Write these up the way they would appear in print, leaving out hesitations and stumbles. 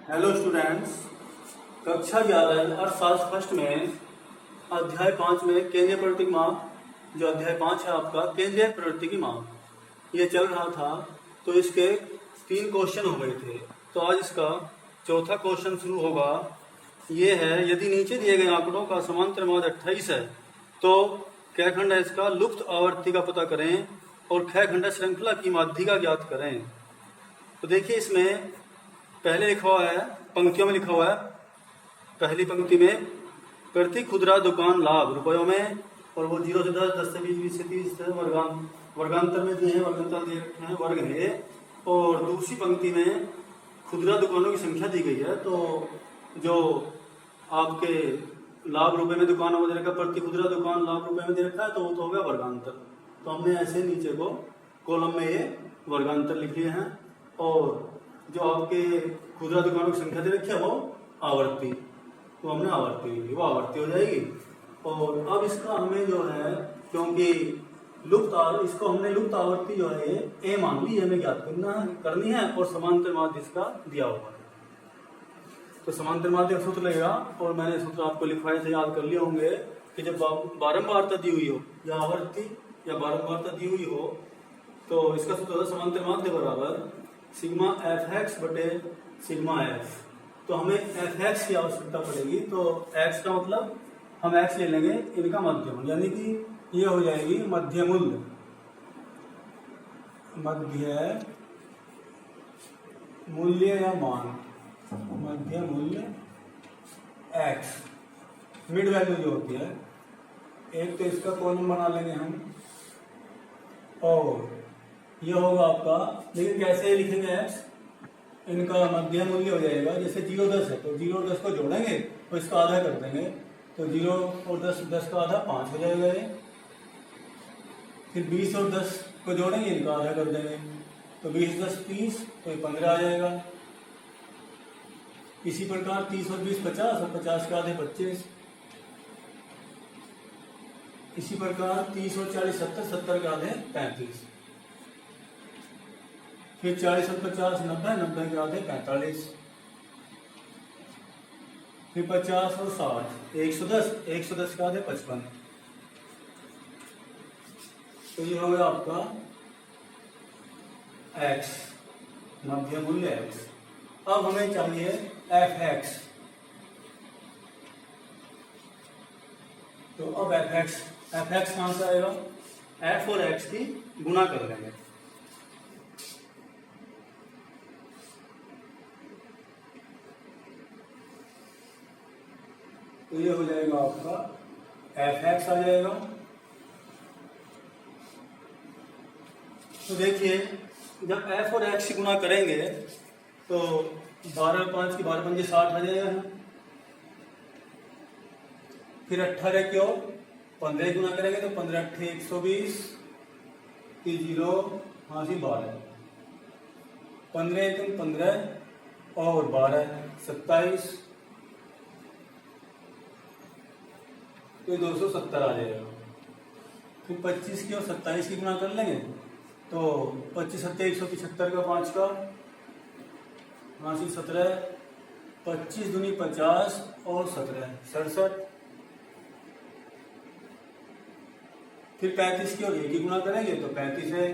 Hello students, कक्षा 11 अर्थशास्त्र first में अध्याय 5 में केंद्रीय प्रवृत्ति की माप, जो अध्याय 5 है आपका केंद्रीय प्रवृत्ति की माप, ये चल रहा था। तो इसके 3 क्वेश्चन हो गए थे। तो आज इसका चौथा क्वेश्चन शुरू होगा। ये है, यदि नीचे दिए गए आंकड़ों का समांतर माध्य 28 है तो क खंड है इसका लुप्त आवर्ती का पता करें और ख खंड श्रृंखला की माध्यिका ज्ञात करें। तो देखिए, इसमें पहले लिखा हुआ है, पंक्तियों में लिखा हुआ है। पहली पंक्ति में प्रति खुदरा दुकान लाभ रुपयों में, और वो 0 से 10, 10 से 20, 20 से 30 वर्गांतर में दिए हैं, वर्गांतर दे रखे हैं, वर्ग है। और दूसरी पंक्ति में खुदरा दुकानों की संख्या दी गई है। तो जो आपके लाभ रुपए में दुकानों को दे रखा, प्रति खुदरा दुकान लाभ रुपए में दे रखा है, तो वो तो हो गया वर्गांतर। तो हमने ऐसे नीचे को कॉलम में ये वर्गांतर लिख लिए हैं। और जो आपके खुदरा दुकानों की संख्या दे रखी है वो आवर्ती, तो हमने आवर्ती लिखी, वो आवर्ती हो जाएगी। और अब इसका हमें जो है, क्योंकि इसको हमने लुप्त आवर्ती जो है ए मान ली, हमें ज्ञात करनी है। और समांतर माध्य इसका दिया हुआ है, तो समांतर माध्य सूत्र लगेगा। और मैंने सूत्र आपको लिखवाए थे, याद कर लिए होंगे कि जब बारंबारता दी हुई हो या आवर्ती या बारंबारता दी हुई हो, तो इसका सूत्र होता है समांतर माध्य बराबर सिग्मा एफ एक्स बटे सिग्मा एफ। तो हमें एफ एक्स की आवश्यकता पड़ेगी। तो एक्स का मतलब हम एक्स ले लेंगे इनका मध्य मूल्य, यानी कि ये हो जाएगी मध्य मूल्य, मध्य मूल्य या मान, मध्य मूल्य एक्स, मिड वैल्यू जो होती है। एक तो इसका कॉलम बना लेंगे हम, और ये होगा आपका, लेकिन कैसे लिखेंगे एक्स, इनका मध्य मूल्य हो जाएगा। जैसे 0 10 है तो 0 और 10 को जोड़ेंगे और इसका आधा कर देंगे, तो 0 और 10, 10 का आधा 5 हो जाएगा ये। फिर 20 और 10 को जोड़ेंगे, इनका आधा कर देंगे, तो 20 10 30, तो ये 15 आ जाएगा। इसी प्रकार 30 और 20 50, और 50 के आधे 25। इसी प्रकार 30 और 40 70, 70 के आधे 35। फिर 40 और 50 90, 90 के आधे 45। फिर 50 और 60 110, 110 के आधे 55। तो ये हो गया आपका x, मध्य मूल्य x। अब हमें चाहिए एफ एक्स। तो अब एफ एक्स कहां से आएगा, एफ और एक्स की गुणा कर लेंगे। तो ये हो जाएगा आपका एफ एक्स आ जाएगा। तो देखिए, जब एफ और एक्स की गुणा करेंगे तो 12 5 की 12 पंजे 60 आ जाएगा। फिर 18 की और 15 गुणा करेंगे तो 15 8 120 की 0 हाँ जी 12, 15 1 15 और 12 27, तो 270 आ जाएगा। फिर 25 की और 27 की गुणा कर लेंगे तो 25 7 175 का 5 का 17, 25 दूनी 50 और 17 67। फिर 35 की और 1 की गुणा करेंगे तो 35 है।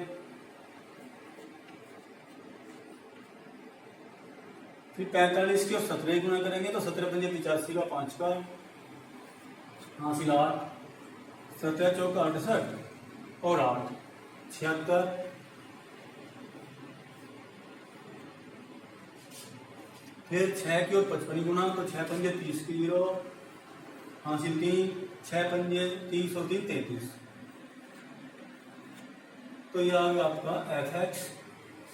फिर 45 की और 17 की गुणा करेंगे तो 17 पंजे 85 का 5 का 8, 17 चौका 68 और 8 76। फिर 6 की और 55 गुणा तो 6 पंजे 30 की 0 हासिल 3, 6 पंजे 30 और 3 33। तो यह आ गया आपका एफ एक्स।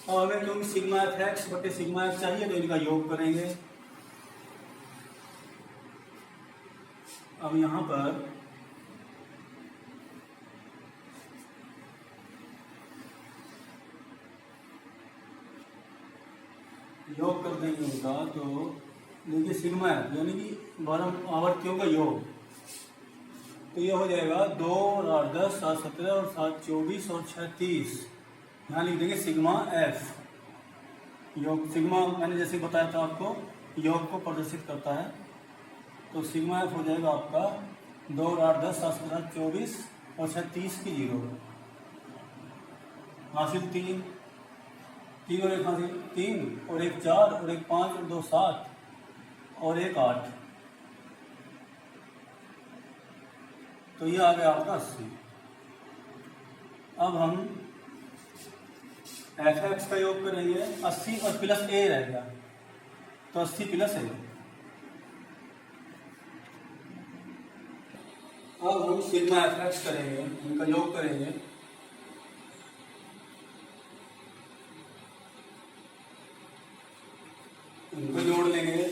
और हमें क्योंकि सिग्मा एफ एक्स बटे सिग्मा एफ चाहिए तो इनका योग करेंगे। अब यहां पर योग कर देंगे उनका, तो देखिए सिग्मा एफ यानी कि 12 आवर्तियों का योग, तो ये हो जाएगा 2 और 8 10, 7 17 और 7 24 और 6 30। यहाँ लिख देंगे सिग्मा एफ। योग सिग्मा मैंने जैसे बताया था आपको योग को प्रदर्शित करता है। तो सिग्मा एफ हो जाएगा आपका 2 और 8 10 7 17 24 और 6 30 की 0 हासिल 3 3 और 1 हासिल 3 और 1 4 और 1 5 और 2 7 और 1 8। तो ये आ गया आपका 80। अब हम एफ एक्स का योग करेंगे 80 और प्लस ए रह गया तो 80 प्लस ए। अब हम सिग्मा एफ एक्स करेंगे, इनका योग करेंगे। इनको जोड़ लेंगे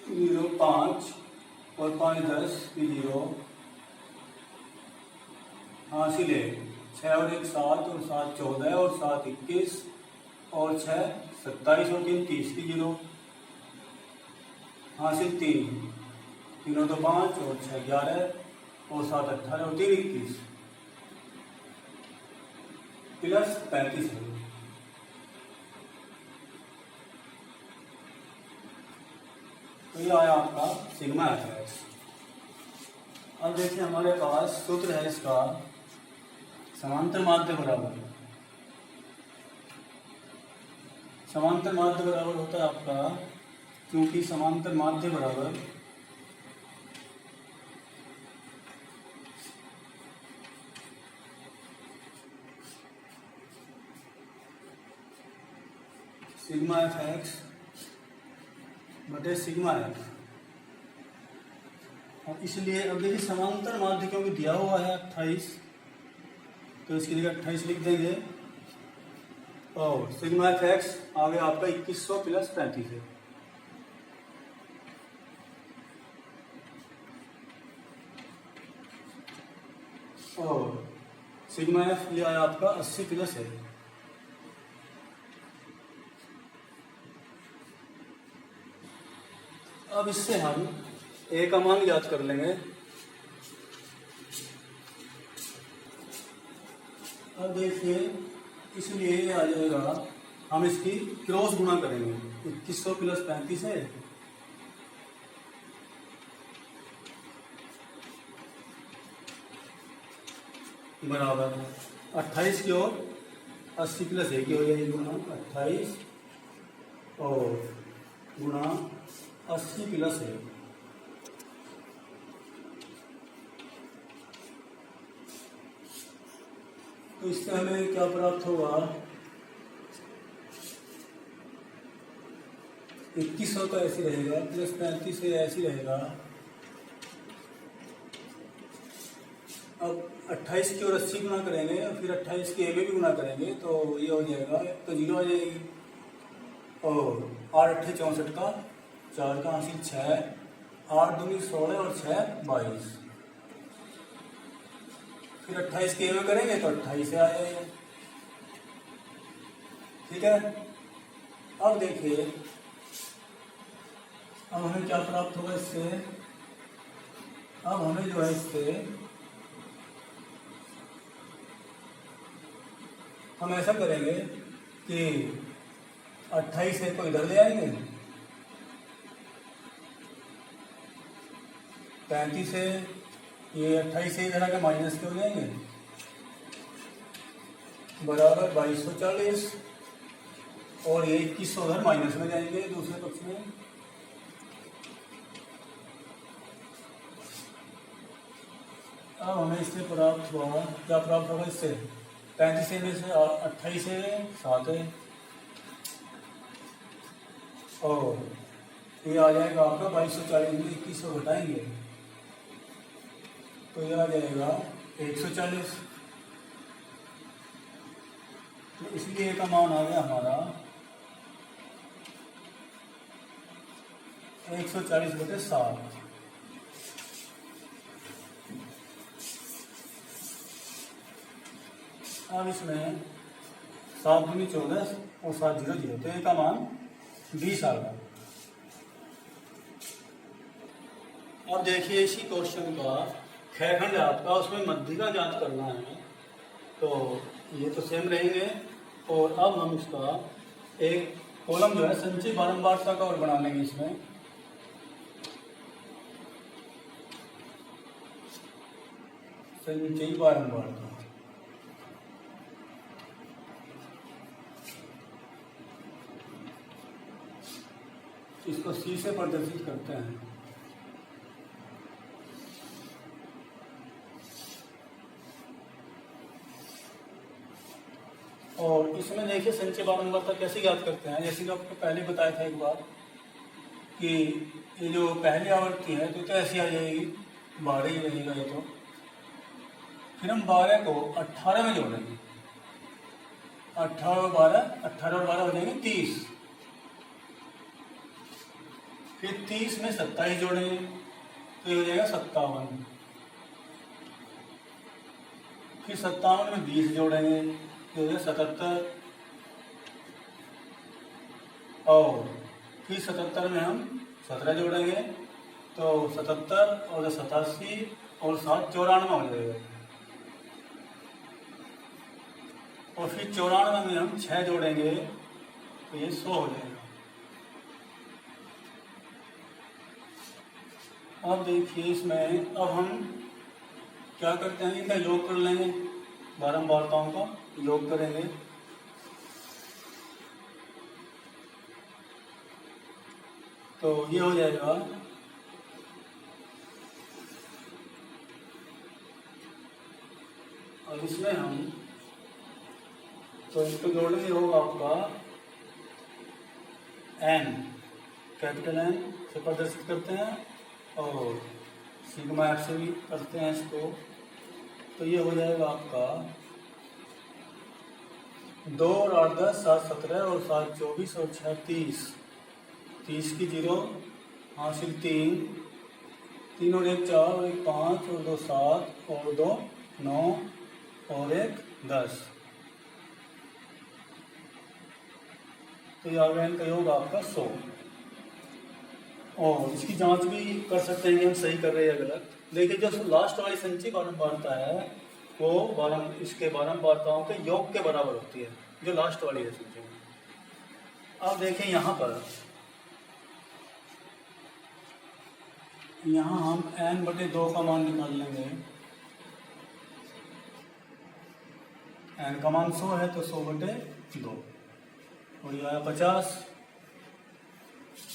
0 5 और 5 10 की 0 हासिल है 6 और 1 7 और 7 14 और 7 21 और 6 27 और 3 30 की 0 हासिल 3 3 और 2 5 और 6 11 और 7 18 और 3 21 प्लस 35 है। तो ये आया आपका सिग्मा एफ एक्स। अब देखिए हमारे पास सूत्र है इसका समांतर माध्य बराबर। समांतर माध्य बराबर होता है आपका, क्योंकि समांतर माध्य बराबर सिग्मा एफ एक्स बटे सिग्मा एफ। और इसलिए अब देखिए समांतर माध्य क्योंकि दिया हुआ है 28, तो इसकी जगह 28 लिख देंगे और सिग्मा एफ एक्स आ गया आपका 2100 प्लस 35 है। और सिग्मा एफ ये आया आपका 80 प्लस है। अब इससे हम ए का मान ज्ञात कर लेंगे। अब देखिए इसलिए ये आ जाएगा, हम इसकी क्रॉस गुणा करेंगे 2100 प्लस 35 है बराबर 28 की ओर 80 प्लस 1 की हो जाएगी गुणा 28 और गुणा 80 प्लस 1। तो इससे हमें क्या प्राप्त होगा, 2100 तो ऐसे रहेगा प्लस 35 से ऐसे रहेगा। अब 28 की और 80 गुना करेंगे और फिर 28 के ए में भी गुना करेंगे तो ये हो जाएगा, तो 0 आ जाएगी और 8 8 64 का 4 का हासिल 6 8 दूनी 16 और 6 22। फिर 28 के में करेंगे तो 28 से आ जाएगा। ठीक है। अब देखिए अब हमें क्या प्राप्त होगा इससे, अब हमें जो है इससे हम ऐसा करेंगे कि 28 से को इधर ले आएंगे, 35 से ये 28 से इधर आके माइनस के हो जाएंगे बराबर 2240 और ये 2100 उधर माइनस में जाएंगे दूसरे पक्ष में। अब हमें इससे प्राप्त हुआ, क्या प्राप्त होगा इससे, 35 में से 28 से 7 है और ये आ जाएगा आपका 2240 में 2100 घटाएंगे तो ये आ जाएगा 140। तो इसलिए का मान आ गया हमारा 140/7। अब इसमें 7 दूनी 14 और 7 0 0 तो का मान 20 आ गया। अब देखिए इसी क्वेश्चन का खंड आपका, उसमें मध्य का ज्ञात करना है तो ये तो सेम रहेंगे। और अब हम इसका एक कॉलम जो है संचयी बारंबारता का और बना लेंगे इसमें। संचयी बारंबारता, इसको सी से प्रदर्शित करते हैं। और इसमें देखिए संचय बारंबारता कैसे ज्ञात करते हैं। जैसे कि आपको पहले बताया था एक बार कि ये जो पहली आवृत्ति है तो ऐसी आ जाएगी, 12 ही रहेगा ये तो। फिर हम 12 को 18 में जोड़ेंगे, 18 और 12 हो जाएंगे 30। फिर 30 में 27 जोड़ेंगे तो ये हो जाएगा 57। फिर 57 में 20 जोड़ेंगे तो हो जाएगा 77। और फिर 77 में हम 17 जोड़ेंगे तो 77 और 87 और 7 94 हो जाएगा। और फिर 94 में हम 6 जोड़ेंगे तो ये 100 हो जाएगा। अब देखिए इसमें अब हम क्या करते हैं, इनका योग कर लेंगे, बारंबारताओं का योग करेंगे। तो ये हो जाएगा और इसमें हम तो इसको जोड़ेंगे होगा आपका n, कैपिटल N से प्रदर्शित करते हैं और सिग्मा एफ से भी करते हैं इसको। तो ये हो जाएगा आपका 2 और 8 10 7 17 और 7 24 और 6 30, 30 की 0 हासिल 3, 3 और 1 4 और 1 5 और 2 7 और 2 9 और 1 10। तो ये आ गया इनका योग आपका 100। और इसकी जांच भी कर सकते हैं कि हम सही कर रहे हैं या गलत। देखिए जो लास्ट वाली संचयी बारंबारता है वो इसके बारंबारताओं के योग के बराबर होती है, जो लास्ट वाली है संचयी। अब देखें यहाँ पर, यहाँ हम n/2 का मान निकाल लेंगे। n का मान 100 है तो 100/2 और यह आया 50।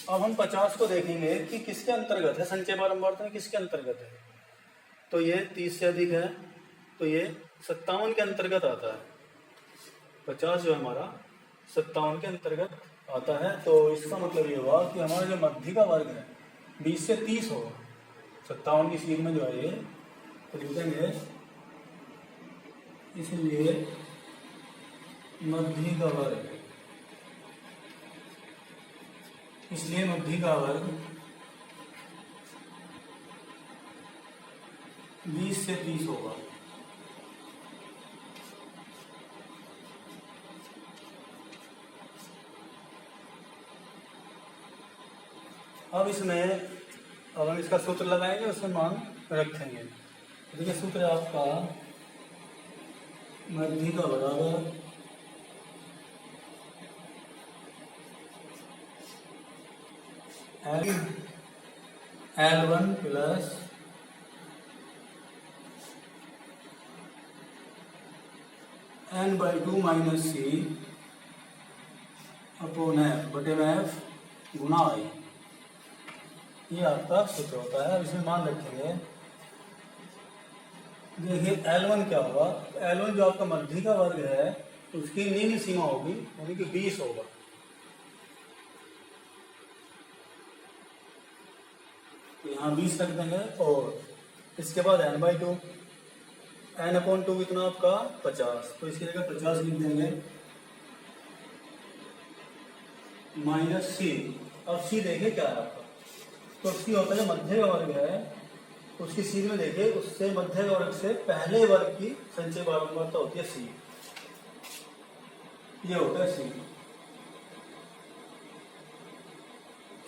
अब हम 50 को देखेंगे कि किसके अंतर्गत है, संचय बारंबारता में किसके अंतर्गत है। तो ये 30 से अधिक है तो ये 57 के अंतर्गत आता है। 50 जो है हमारा 57 के अंतर्गत आता है। तो इसका मतलब ये हुआ कि हमारा जो मध्य का वर्ग है 20 से 30 होगा। 57 की सीध में जो है ये तो लिखेंगे, इसलिए मध्य का वर्ग, इसलिए मध्य का वर्ग 20 से 30 होगा। अब इसमें अब हम इसका सूत्र लगाएंगे, उसमें मान रखेंगे। देखिए सूत्र है आपका मध्य का बराबर L1 plus n/2 minus c upon f बटे में f गुना i। ये आपका सूत्र होता है। अब इसमें मान रखेंगे। देखिए L1 क्या होगा, L1 जो आपका मध्य का वर्ग है उसकी निम्न सीमा होगी यानी कि 20 होगा। तो यहाँ 20 रख देंगे और इसके बाद n/2, n/2 कितना आपका 50, तो इसकी जगह 50 लिख देंगे माइनस c। अब c देखिए क्या है आपका, तो c होता है मध्य का वर्ग है, उसकी सीध में देखिए उससे मध्य वर्ग से पहले वर्ग की संचय बारंबारता होती है c। ये होता है c,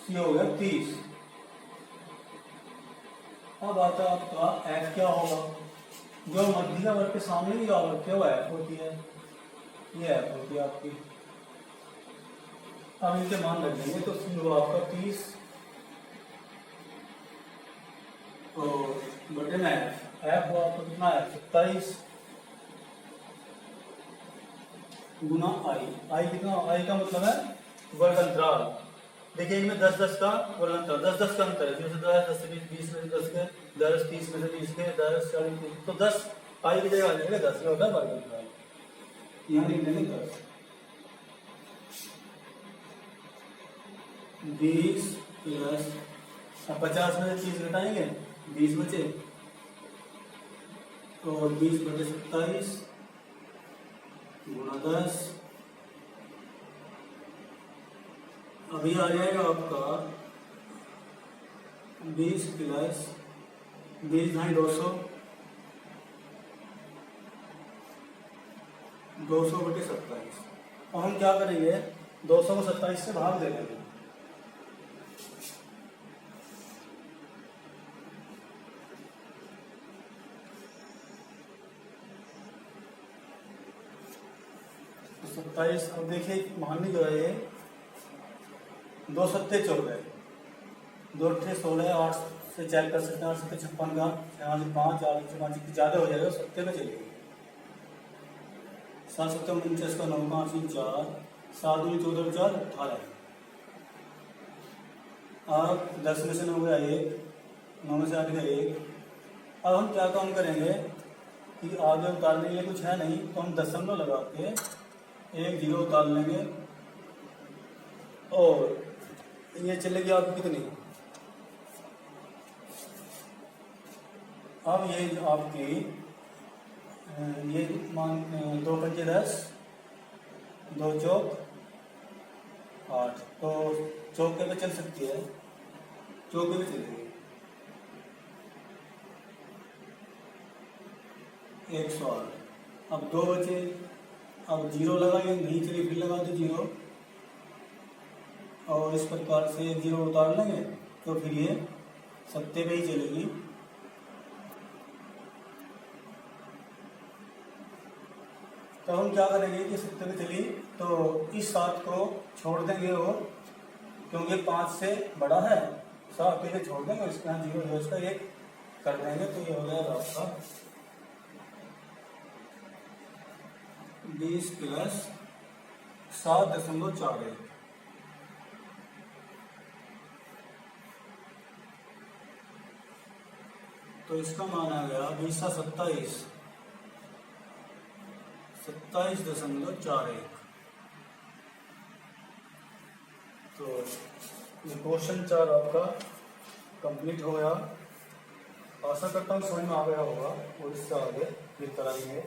c हो गया 30। अब आता है आपका f क्या होगा, जो मध्य का वर्ग के सामने की आवृत्ति है वो f होती है, ये f होती है आपकी। अब इनके मान रख देंगे तो सी हुआ आपका 30 और बटे में एफ हुआ आपका कितना है 27 गुना आई कितना, आई का मतलब है वर्ग अंतराल। देखिए इनमें 10-10 का वर्ग अंतराल, 10-10 का अंतर है, 10 से 20 में से 10 के 10, 30 में से 20 के 10, 40 तो 10 आई की जगह आ जाएगा 10, ये होता है वर्ग अंतराल, यहाँ लिख देंगे 10। 20 प्लस 50 में से 30 घटाएंगे 20 बचे और 20 बटे 27 गुणा 10, अभी आ जाएगा आपका 20 प्लस 20 ढाई 200 बटे 27। और हम क्या करेंगे 200 को 27 से भाग दे देंगे, तो 27। अब देखिए मान जो है ये 2 सत्ते 14, 2 अट्ठे 16, 8 से 4 कर सकते हैं, 8 सत्ते 56 का 5 8 से 5 ज़्यादा हो जाएगा, सत्ते में चलेगी। 7 सत्ते 49 का 9 5 4 7 दूनी 14 4 18। अब 10 में से 9 गया 1, 9 में से 8 गया 1। अब हम क्या काम करेंगे कि आगे उतारने के लिए कुछ है नहीं, तो हम दशमलव लगा के 1 0 उतार लेंगे और ये चलेगी आपकी कितनी, अब ये आपकी ये मान 2 पंचे 10, 2 चौक 8, तो चौके पे चल सकती है, चौके पे चलेगी 108। अब 2 बचे, अब 0 लगाएंगे नहीं चलिए फिर लगा दो 0 और इस प्रकार से 1 0 उतार लेंगे तो फिर ये सत्ते पे ही चलेगी। तो हम क्या करेंगे कि सत्ते पे चली तो इस 7 को छोड़ देंगे और क्योंकि 5 से बड़ा है 7 पे छोड़ देंगे, इसके यहाँ 0 है इसका 1 कर देंगे तो ये हो जाएगा आपका 20 प्लस 7.41। तो इसका मान आ गया 20 27 27.41। तो ये क्वेश्चन 4 आपका कंप्लीट हो गया। आशा करता हूँ समझ में आ गया होगा और इससे आगे फिर कराएंगे।